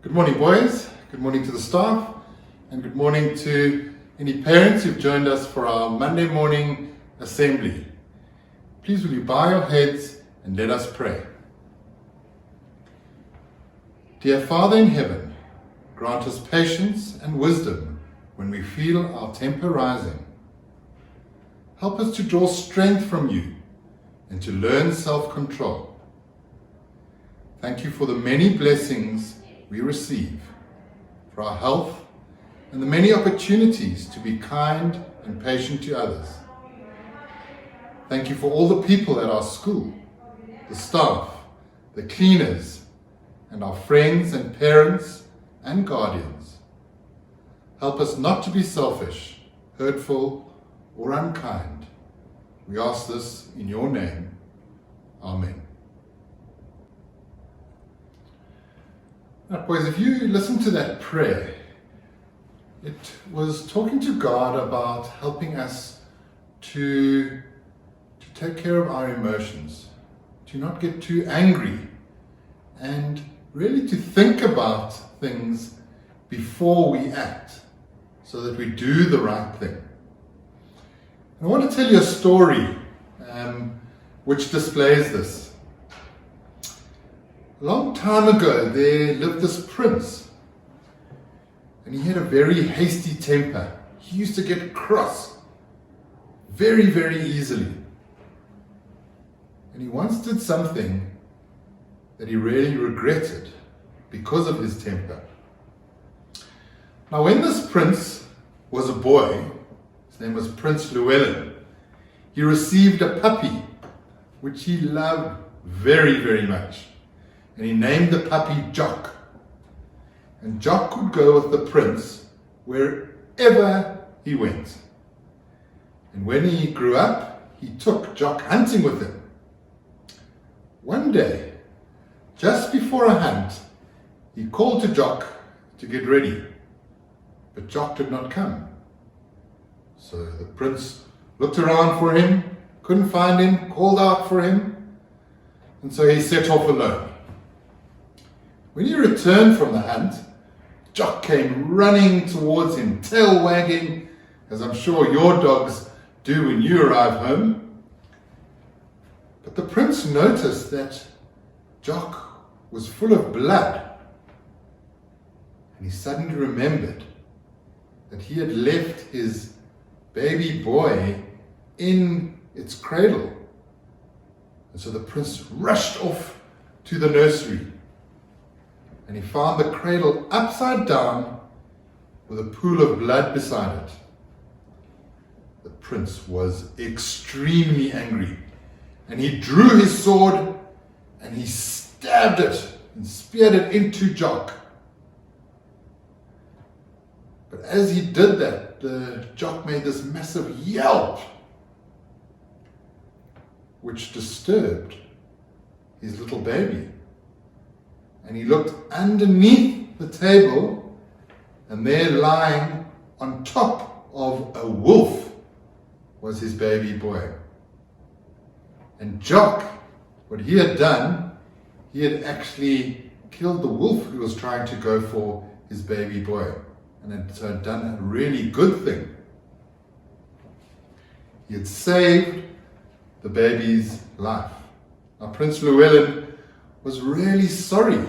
Good morning, boys. Good morning to the staff, and good morning to any parents who've joined us for our Monday morning assembly. Please will you bow your heads and let us pray. Dear Father in heaven, grant us patience and wisdom when we feel our temper rising. Help us to draw strength from you and to learn self-control. Thank you for the many blessings we receive, for our health, and the many opportunities to be kind and patient to others. Thank you for all the people at our school, the staff, the cleaners, and our friends and parents and guardians. Help us not to be selfish, hurtful, or unkind. We ask this in your name. Amen. Now, boys, if you listen to that prayer, it was talking to God about helping us to take care of our emotions, to not get too angry, and really to think about things before we act so that we do the right thing. And I want to tell you a story which displays this. A long time ago, there lived this prince, and he had a very hasty temper. He used to get cross very, very easily. And he once did something that he really regretted because of his temper. Now, when this prince was a boy, his name was Prince Llewellyn, he received a puppy, which he loved very, very much. And he named the puppy Jock. And Jock would go with the prince wherever he went. And when he grew up, he took Jock hunting with him. One day, just before a hunt, he called to Jock to get ready. But Jock did not come. So the prince looked around for him, couldn't find him, called out for him, and so he set off alone. When he returned from the hunt, Jock came running towards him, tail wagging, as I'm sure your dogs do when you arrive home. But the prince noticed that Jock was full of blood, and he suddenly remembered that he had left his baby boy in its cradle. And so the prince rushed off to the nursery, and he found the cradle upside down with a pool of blood beside it. The prince was extremely angry, and he drew his sword and he stabbed it and speared it into Jock. But as he did that, the Jock made this massive yelp, which disturbed his little baby. And he looked underneath the table, and there lying on top of a wolf was his baby boy. And Jock, what he had done, he had actually killed the wolf who was trying to go for his baby boy, and had done a really good thing. He had saved the baby's life. Now, Prince Llewellyn was really sorry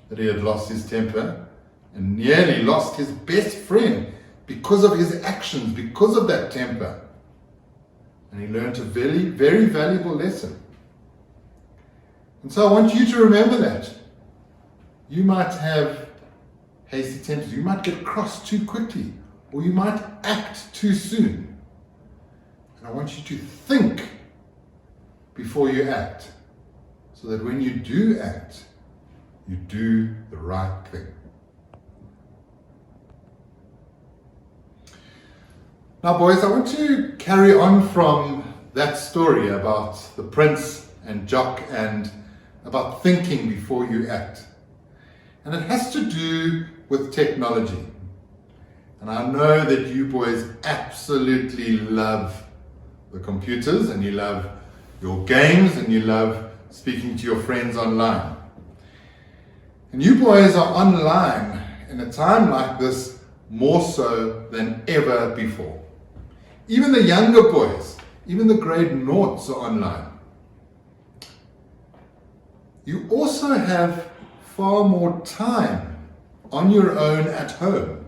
that he had lost his temper and nearly lost his best friend because of his actions, because of that temper. And he learned a very, very valuable lesson. And so I want you to remember that. You might have hasty tempers, you might get cross too quickly, or you might act too soon. And I want you to think before you act, so that when you do act, you do the right thing. Now, boys, I want to carry on from that story about the prince and Jock and about thinking before you act. And it has to do with technology. And I know that you boys absolutely love the computers, and you love your games, and you love speaking to your friends online. And you boys are online in a time like this more so than ever before. Even the younger boys, even the grade noughts are online. You also have far more time on your own at home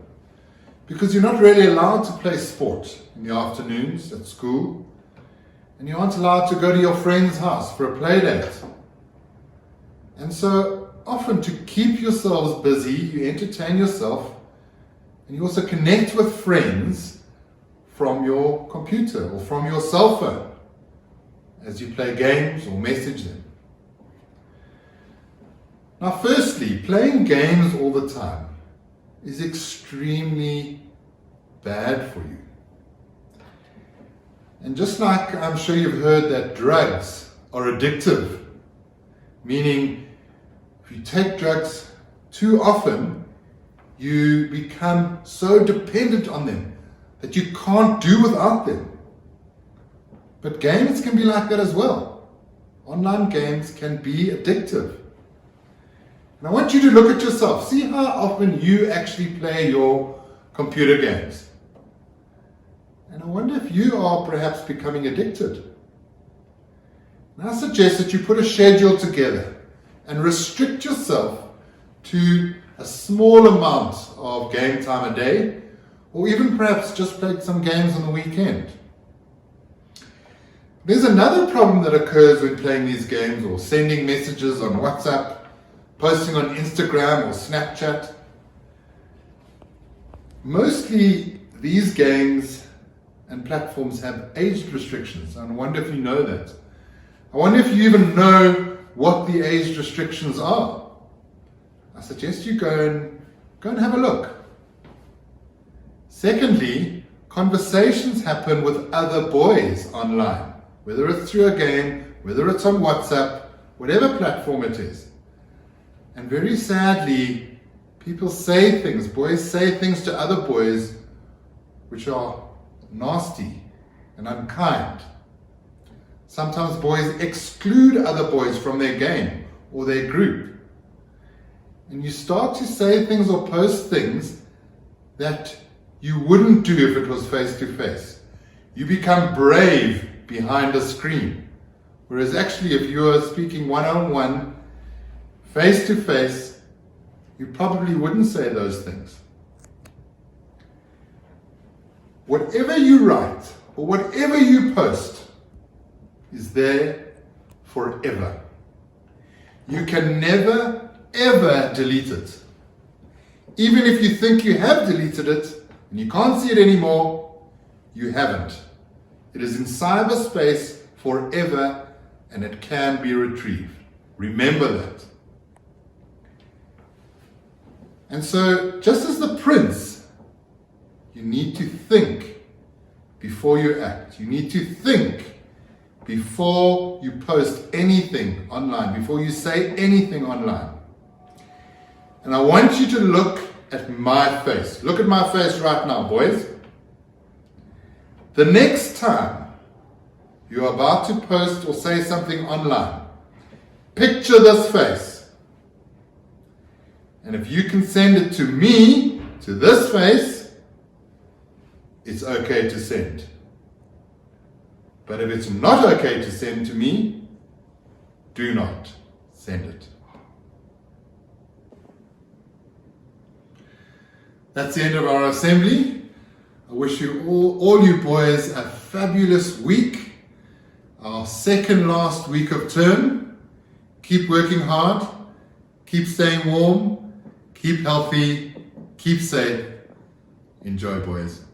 because you're not really allowed to play sport in the afternoons at school, and you aren't allowed to go to your friend's house for a play date. And so often, to keep yourselves busy, you entertain yourself and you also connect with friends from your computer or from your cell phone as you play games or message them. Now, firstly, playing games all the time is extremely bad for you. And just like I'm sure you've heard that drugs are addictive, meaning if you take drugs too often, you become so dependent on them that you can't do without them. But games can be like that as well. Online games can be addictive. And I want you to look at yourself. See how often you actually play your computer games. And I wonder if you are perhaps becoming addicted. And I suggest that you put a schedule together and restrict yourself to a small amount of game time a day, or even perhaps just play some games on the weekend. There's another problem that occurs when playing these games or sending messages on WhatsApp, posting on Instagram or Snapchat. Mostly these games and platforms have age restrictions. I wonder if you know that. I wonder if you even know what the age restrictions are. I suggest you go and have a look. Secondly, conversations happen with other boys online, whether it's through a game, whether it's on WhatsApp, whatever platform it is. And very sadly, people say things, boys say things to other boys which are nasty and unkind. Sometimes boys exclude other boys from their game or their group. And you start to say things or post things that you wouldn't do if it was face to face. You become brave behind a screen. Whereas actually, if you are speaking one-on-one, face to face, you probably wouldn't say those things. Whatever you write or whatever you post is there forever. You can never, ever delete it. Even if you think you have deleted it and you can't see it anymore, you haven't. It is in cyberspace forever and it can be retrieved. Remember that. And so, just as the prince, you need to think before you act. You need to think before you post anything online, before you say anything online. And I want you to look at my face. Look at my face right now, boys. The next time you're about to post or say something online, picture this face. And if you can send it to me, to this face, it's okay to send. But if it's not okay to send to me, do not send it. That's the end of our assembly. I wish you all you boys a fabulous week. Our second last week of term. Keep working hard. Keep staying warm. Keep healthy. Keep safe. Enjoy, boys.